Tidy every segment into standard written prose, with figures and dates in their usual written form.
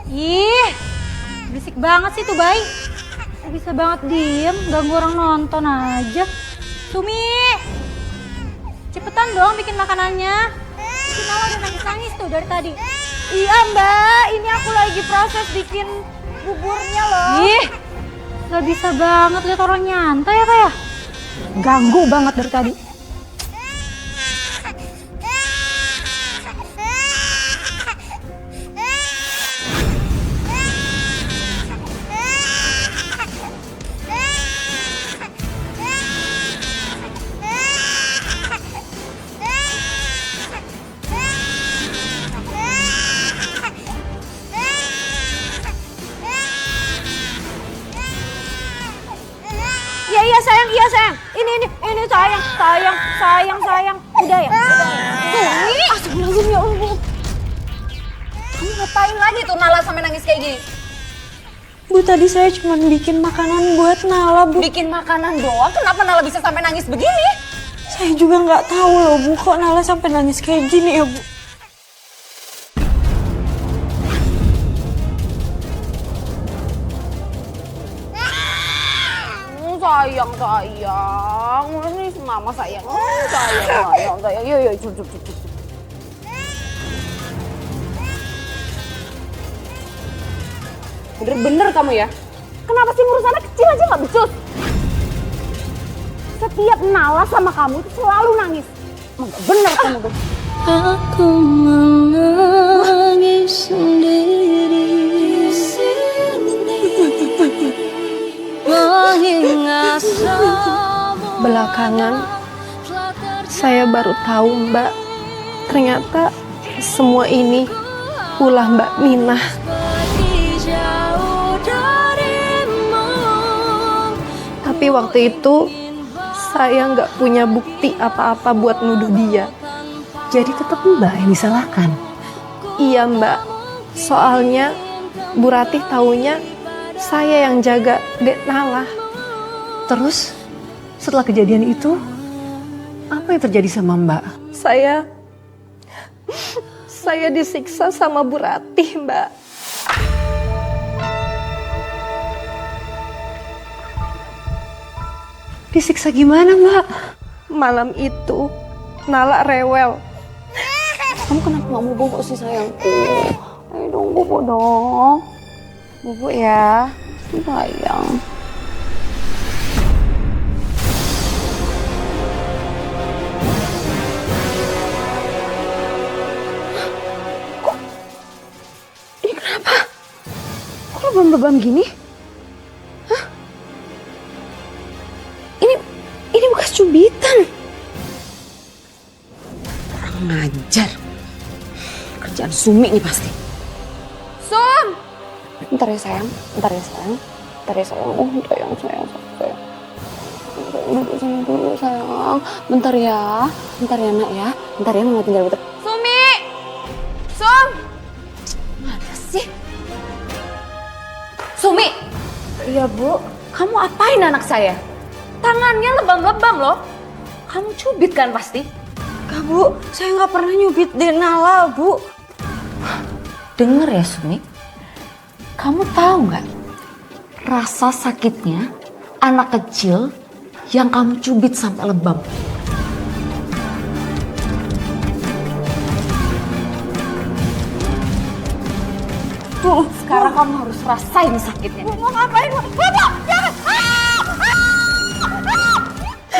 Ih, berisik banget sih tuh bayi. Bisa banget diem, ganggu orang nonton aja. Sumi, cepetan dong bikin makanannya. Si Nala udah nangis-nangis tuh dari tadi. Iya mbak, ini aku lagi proses bikin buburnya loh. Ih, gak bisa banget lihat orang nyantai ya kayak. Ganggu banget dari tadi. Iya sayang, iya sayang. Ini sayang. Udah ya? Sumi, astagfirullahaladzim ya Allah. Kamu ngapain lagi tuh Nala sampai nangis kayak gini? Bu, tadi saya cuma bikin makanan buat Nala, Bu. Bikin makanan doang, kenapa Nala bisa sampai nangis begini? Saya juga nggak tahu loh, Bu. Kok Nala sampai nangis kayak gini ya, Bu? Sayang. Ini mama sayang. Sayang. Yuk, cukup. Bener-bener kamu ya? Kenapa sih urusannya kecil aja nggak becus? Setiap Nala sama kamu itu selalu nangis. Emang nggak bener kamu tuh. Aku menangis sendiri di sini, mengingat belakangan saya baru tahu, Mbak, ternyata semua ini ulah Mbak Minah. Tapi waktu itu saya nggak punya bukti apa-apa buat nuduh dia. Jadi tetap Mbak yang disalahkan? Iya Mbak, soalnya Bu Ratih taunya saya yang jaga Dek Nala. Terus setelah kejadian itu, apa yang terjadi sama Mbak? Saya disiksa sama Bu Ratih, Mbak. Disiksa gimana Mbak? Malam itu Nala rewel. Kamu kenapa nggak mau bobo sih sayangku? Ayo dong bobo dong. Bobo ya, sayang. Kok? Ini kenapa? Kok lebam-lebam gini? Hah? Ini bekas cubitan. Kurang ngajar. Kerjaan Sumi nih pasti. Sum! Bentar ya sayang. Oh, sayang. Duduk sana dulu sayang. Bentar ya nak ya. Bentar ya mama tinggal bentar. Sumi! Sum! Mana sih? Sumi! Iya Bu. Kamu apain anak saya? Tangannya lebam-lebam loh. Kamu cubit kan pasti? Kak Bu, saya nggak pernah nyubit Dek Nala, Bu. Dengar ya Sumi, kamu tahu nggak rasa sakitnya anak kecil yang kamu cubit sampai lebam? Tuh, sekarang kamu harus rasain sakitnya. Mau ngapain? Jangan!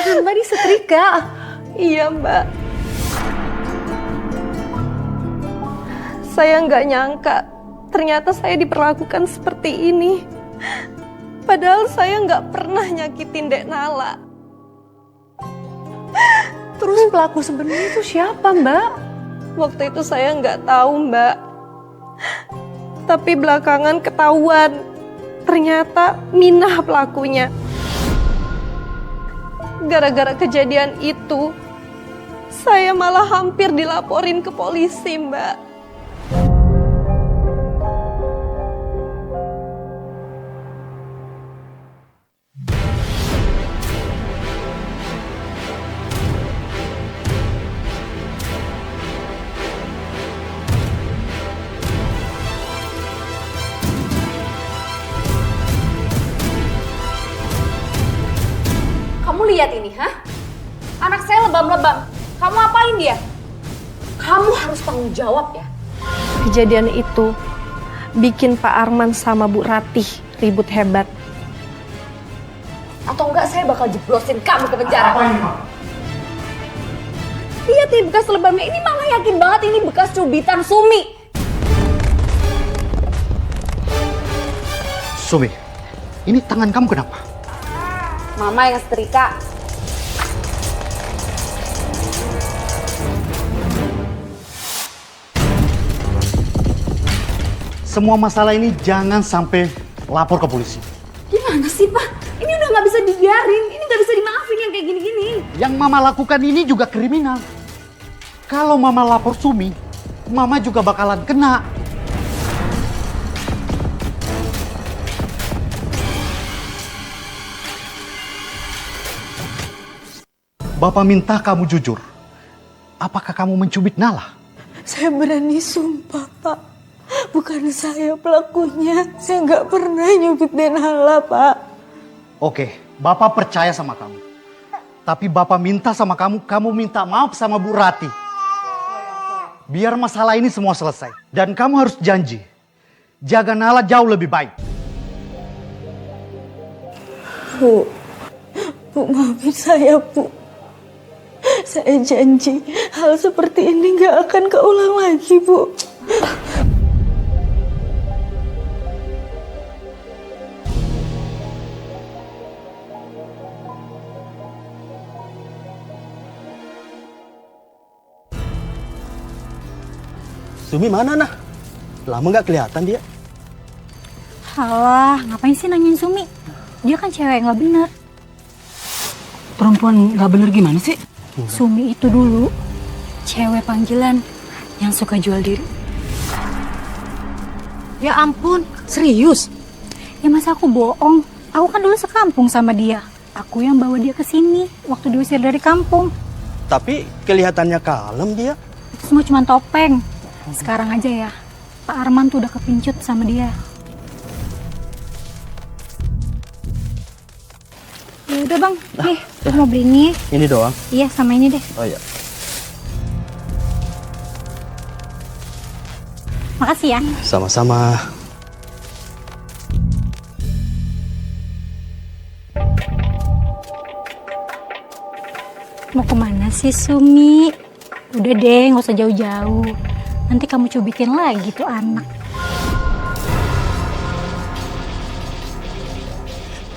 Mbak disetrika. Iya Mbak. Saya nggak nyangka ternyata saya diperlakukan seperti ini. Padahal saya nggak pernah nyakitin Dek Nala. Terus pelaku sebenarnya itu siapa Mbak? Waktu itu saya nggak tahu Mbak. Tapi belakangan ketahuan. Ternyata Minah pelakunya. Gara-gara kejadian itu, saya malah hampir dilaporin ke polisi Mbak. lebam-lebam. Kamu apain dia? Kamu harus tanggung jawab ya. Kejadian itu bikin Pak Arman sama Bu Ratih ribut hebat. Atau enggak saya bakal jeblosin kamu ke penjara. Apa ini, Ma? Lihat nih bekas lebamnya. Ini Mama yakin banget ini bekas cubitan Sumi. Sumi, ini tangan kamu kenapa? Mama yang setrika. Semua masalah ini jangan sampai lapor ke polisi. Gimana sih Pak? Ini udah nggak bisa dibiarin. Ini nggak bisa dimaafin yang kayak gini-gini. Yang Mama lakukan ini juga kriminal. Kalau Mama lapor Sumi, Mama juga bakalan kena. Bapak minta kamu jujur. Apakah kamu mencubit Nala? Saya berani sumpah, Pak. Bukan saya pelakunya. Saya nggak pernah nyubit Denhala, Pak. Oke, Bapak percaya sama kamu. Tapi Bapak minta sama kamu minta maaf sama Bu Rati. Biar masalah ini semua selesai. Dan kamu harus janji, jaga Nala jauh lebih baik. Bu maafin saya, Bu. Saya janji hal seperti ini nggak akan keulang lagi, Bu. Sumi mana nah? Lama nggak kelihatan dia. Halah, ngapain sih nanyain Sumi? Dia kan cewek nggak bener. Perempuan nggak bener gimana sih? Sumi itu dulu cewek panggilan yang suka jual diri. Ya ampun, serius? Ya masa aku bohong? Aku kan dulu sekampung sama dia. Aku yang bawa dia ke sini waktu diusir dari kampung. Tapi kelihatannya kalem dia. Itu semua cuma topeng. Sekarang aja ya, Pak Arman tuh udah kepincut sama dia. Ya udah bang, nih aku mau beli ini. Ini doang. Iya sama ini deh. Oh iya. Makasih ya. Sama-sama. Mau kemana sih Sumi? Udah deh, nggak usah jauh-jauh. Nanti kamu cubitin lagi tuh anak.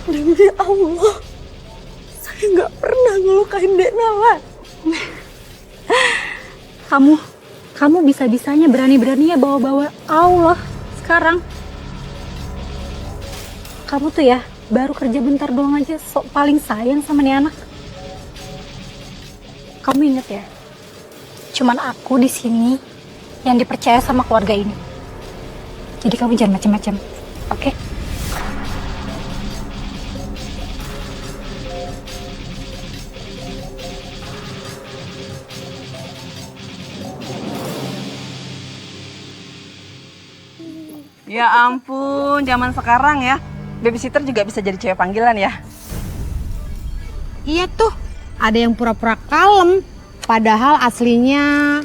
Demi Allah, saya nggak pernah ngelukain Dek Nala. Kamu bisa-bisanya berani-beraninya bawa-bawa Allah sekarang. Kamu tuh ya, baru kerja bentar doang aja sok paling sayang sama nih anak. Kamu inget ya, cuman aku di sini yang dipercaya sama keluarga ini. Jadi kamu jangan macam-macam, oke? Ya ampun, zaman sekarang ya, babysitter juga bisa jadi cewek panggilan ya. Iya tuh, ada yang pura-pura kalem, padahal aslinya...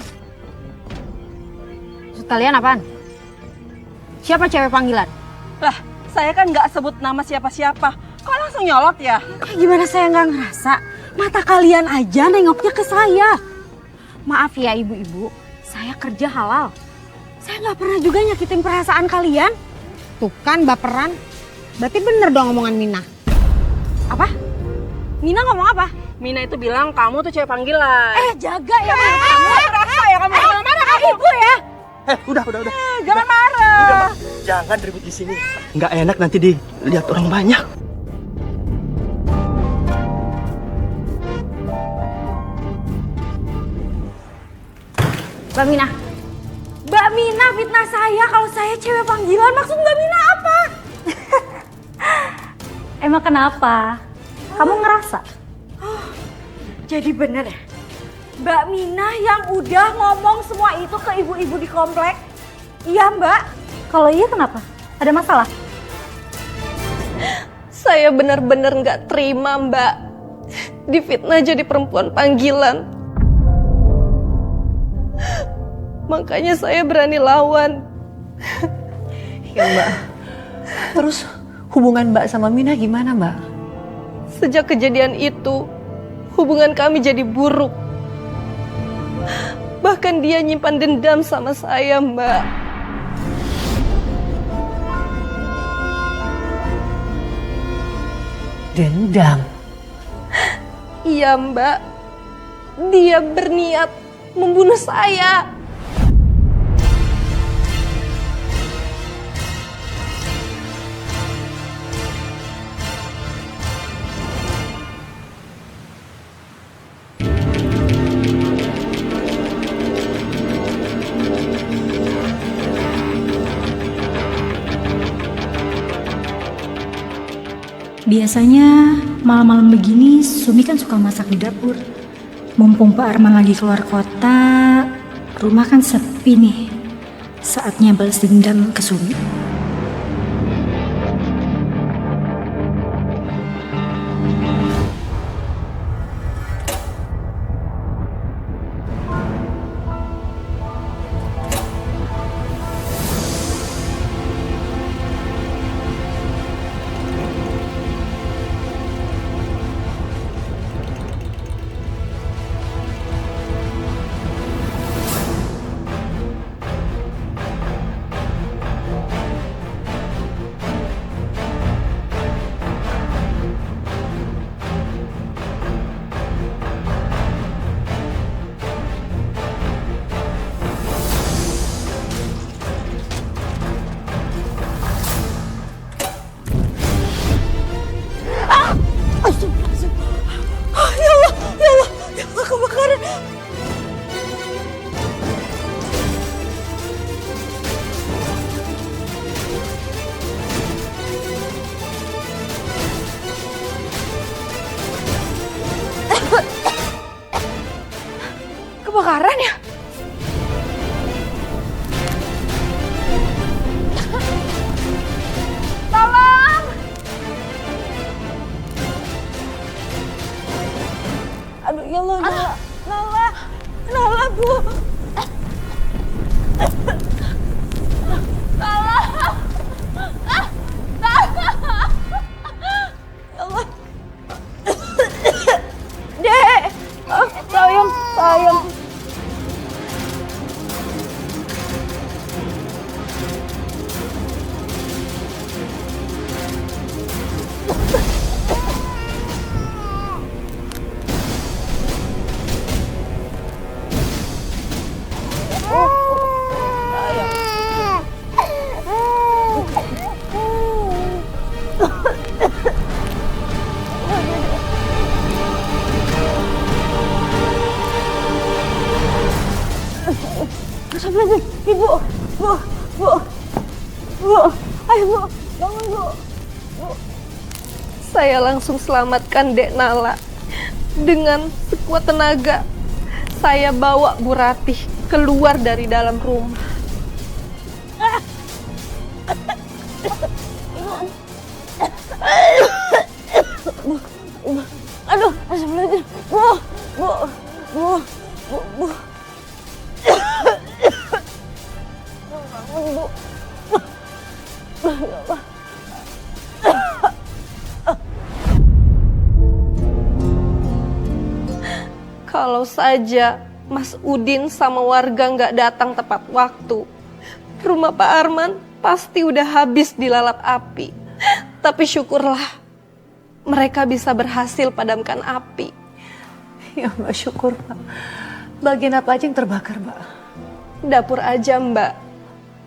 Maksud kalian apaan? Siapa cewek panggilan? Lah, saya kan nggak sebut nama siapa-siapa. Kok langsung nyolot ya? Gimana saya nggak ngerasa? Mata kalian aja nengoknya ke saya. Maaf ya ibu-ibu, saya kerja halal. Saya nggak pernah juga nyakitin perasaan kalian. Tuh kan baperan. Berarti bener dong omongan Mina. Apa? Mina ngomong apa? Mina itu bilang kamu tuh cewek panggilan. Jaga ya kamu. Rasa ya kamu. Mana ibu ya? Udah. Jangan marah. Udah, Ma. Jangan ribut di sini. Nggak enak nanti dilihat orang banyak. Mbak Mina fitnah saya kalau saya cewek panggilan. Maksud Mbak Mina apa? Emang kenapa? Kamu ngerasa? Jadi bener ya? Mbak Mina yang udah ngomong semua itu ke ibu-ibu di komplek? Iya Mbak? Kalau iya kenapa? Ada masalah? Saya benar-benar nggak terima, Mbak. difitnah jadi perempuan panggilan. Makanya saya berani lawan. Ya Mbak. Terus hubungan Mbak sama Mina gimana Mbak? Sejak kejadian itu, hubungan kami jadi buruk. Bahkan dia nyimpan dendam sama saya, Mbak. Dendam? Iya, Mbak. Dia berniat membunuh saya. Biasanya malam-malam begini Sumi kan suka masak di dapur. Mumpung Pak Arman lagi keluar kota, rumah kan sepi nih. Saatnya balas dendam ke Sumi. Kebakaran ya? Tolong! Aduh ya Allah, Nala Bu. Dek, sayang. Ibu, Bu, ayo Bu, bangun Bu. Saya langsung selamatkan Dek Nala. Dengan sekuat tenaga, saya bawa Bu Ratih keluar dari dalam rumah. Aduh, astagfirullahaladzim. Bu. Bangun, Bu. Ya Allah. Kalau saja Mas Udin sama warga nggak datang tepat waktu, rumah Pak Arman pasti udah habis dilalap api. Tapi syukurlah mereka bisa berhasil padamkan api. Ya Mbak, syukur Mbak. Bagian apa aja yang terbakar Mbak? Dapur aja Mbak,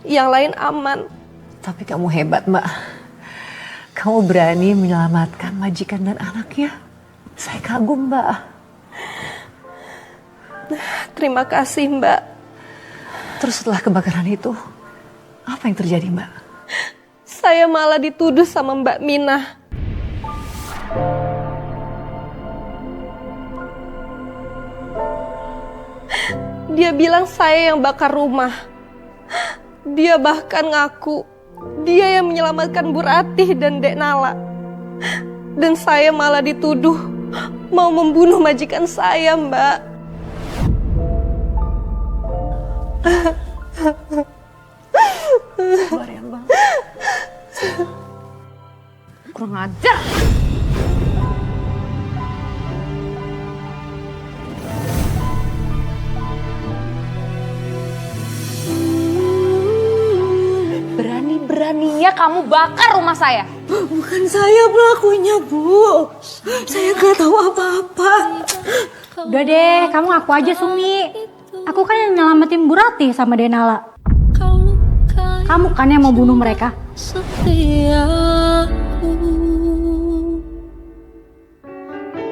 yang lain aman. Tapi kamu hebat Mbak. Kamu berani menyelamatkan majikan dan anaknya. Saya kagum Mbak. Terima kasih Mbak. Terus setelah kebakaran itu, apa yang terjadi Mbak? Saya malah dituduh sama Mbak Minah. Dia bilang saya yang bakar rumah. Dia bahkan ngaku dia yang menyelamatkan Bu Ratih dan Dek Nala. Dan saya malah dituduh mau membunuh majikan saya, Mbak. Sabar ya, Mbak. Kurang ajar. Berani-beraninya kamu bakar rumah saya. Bukan saya pelakunya, Bu. Saya gak tahu apa-apa. Udah deh, kamu ngaku aja Sumi. Aku kan yang nyelamatin Bu Rati sama Denala. Kamu kan yang mau bunuh mereka.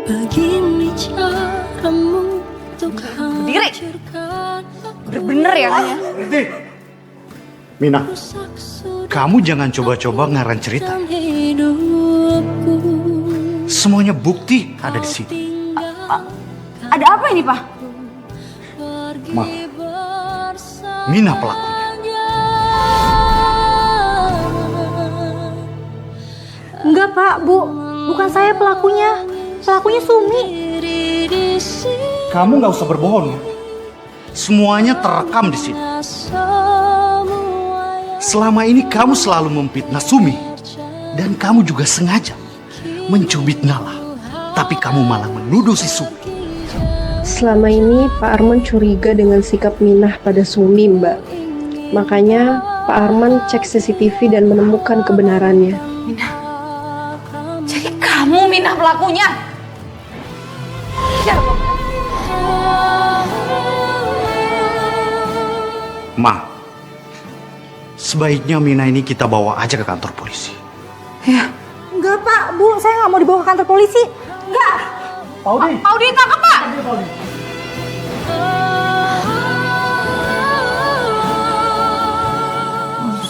Begini caramu untuk Berdiri. Bener-bener ya kan ya. Berhenti. Mina, kamu jangan coba-coba ngarang cerita. Semuanya bukti ada di sini. Ada apa ini, Pak? Ma, Mina pelakunya. Enggak Pak, Bu. Bukan saya pelakunya. Pelakunya Sumi. Kamu nggak usah berbohong ya. Semuanya terekam di sini. Selama ini kamu selalu memfitnah Sumi. Dan kamu juga sengaja mencubit Nala. Tapi kamu malah menuduh si Sumi. Selama ini Pak Arman curiga dengan sikap Minah pada Sumi, Mbak. Makanya Pak Arman cek CCTV dan menemukan kebenarannya. Jadi kamu Minah pelakunya. Ma, sebaiknya Mina ini kita bawa aja ke kantor polisi. Enggak Pak, Bu. Saya nggak mau dibawa ke kantor polisi. Enggak. Paudi tangkap, Pak.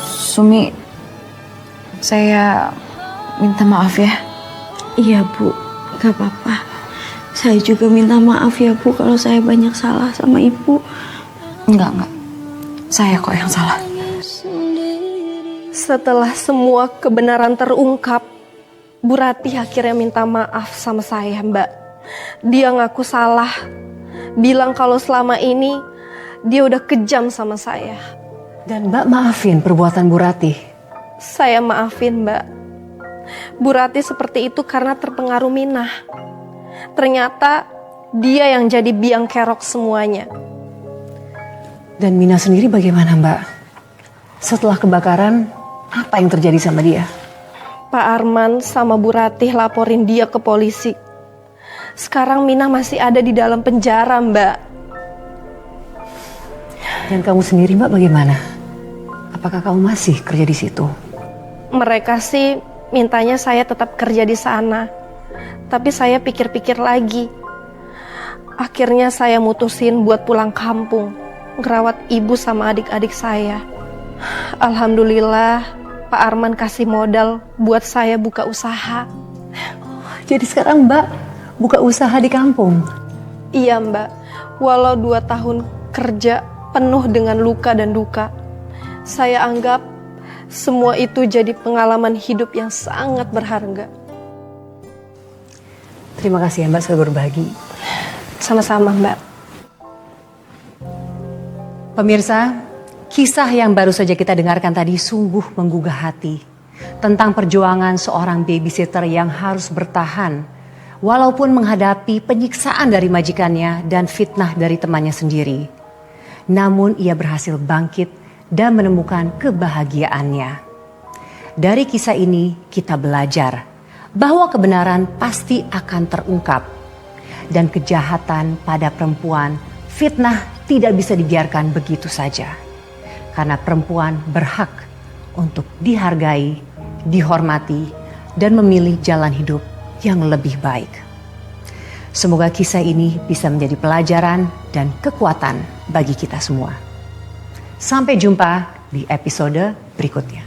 Sumi, saya minta maaf ya. Iya, Bu. Gak apa-apa. Saya juga minta maaf ya, Bu, kalau saya banyak salah sama Ibu. Enggak. Saya kok yang salah. Setelah semua kebenaran terungkap, Bu Rati akhirnya minta maaf sama saya, Mbak. Dia ngaku salah, bilang kalau selama ini dia udah kejam sama saya. Dan Mbak maafin perbuatan Bu Rati. Saya maafin, Mbak. Bu Rati seperti itu karena terpengaruh Minah. Ternyata dia yang jadi biang kerok semuanya. Dan Mina sendiri bagaimana, Mbak? Setelah kebakaran, apa yang terjadi sama dia? Pak Arman sama Bu Ratih laporin dia ke polisi. Sekarang Minah masih ada di dalam penjara, Mbak. Dan kamu sendiri, Mbak, bagaimana? Apakah kamu masih kerja di situ? Mereka sih mintanya saya tetap kerja di sana. Tapi saya pikir-pikir lagi. Akhirnya saya mutusin buat pulang kampung, ngerawat ibu sama adik-adik saya. Alhamdulillah, Pak Arman kasih modal buat saya buka usaha. Jadi sekarang Mbak buka usaha di kampung? Iya, Mbak. Walau 2 tahun kerja penuh dengan luka dan duka, saya anggap semua itu jadi pengalaman hidup yang sangat berharga. Terima kasih ya Mbak sudah berbagi. Sama-sama, Mbak. Pemirsa, kisah yang baru saja kita dengarkan tadi sungguh menggugah hati. Tentang perjuangan seorang babysitter yang harus bertahan walaupun menghadapi penyiksaan dari majikannya dan fitnah dari temannya sendiri. Namun ia berhasil bangkit dan menemukan kebahagiaannya. Dari kisah ini kita belajar bahwa kebenaran pasti akan terungkap. Dan kejahatan pada perempuan, fitnah tidak bisa dibiarkan begitu saja. Karena perempuan berhak untuk dihargai, dihormati, dan memilih jalan hidup yang lebih baik. Semoga kisah ini bisa menjadi pelajaran dan kekuatan bagi kita semua. Sampai jumpa di episode berikutnya.